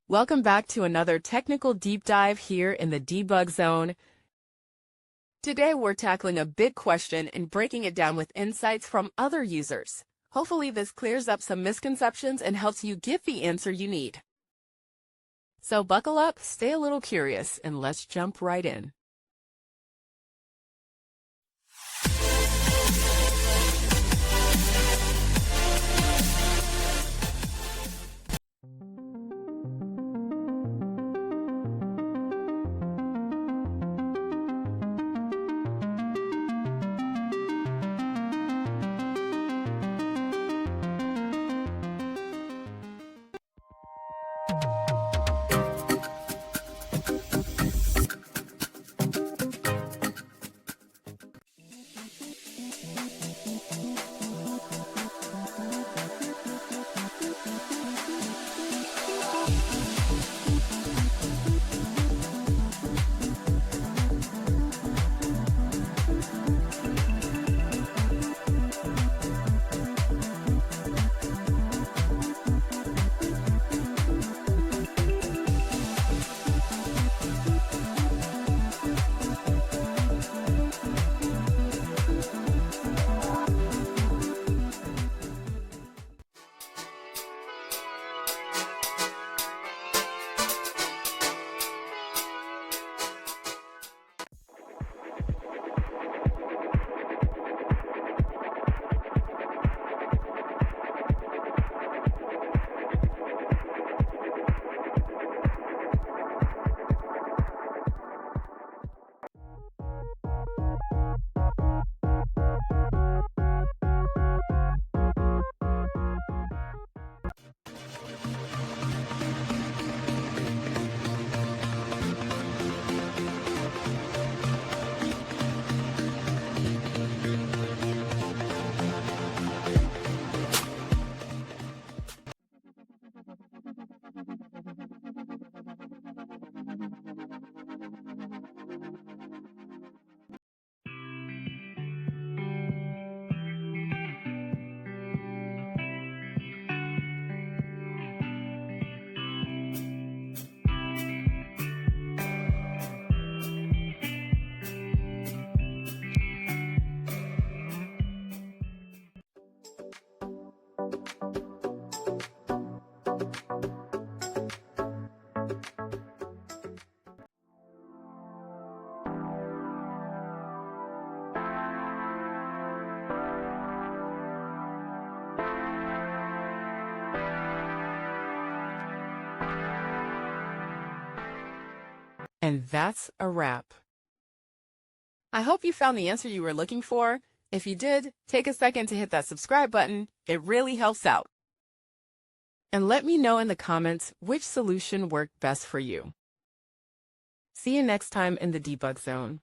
Welcome back to another technical deep dive here in the debug zone. Today we're tackling a big question and breaking it down with insights from other users. Hopefully this clears up some misconceptions and helps you get the answer you need. So buckle up, stay a little curious, and let's jump right in. And that's a wrap. I hope you found the answer you were looking for. If you did, take a second to hit that subscribe button. It really helps out. And let me know in the comments which solution worked best for you. See you next time in the debug zone.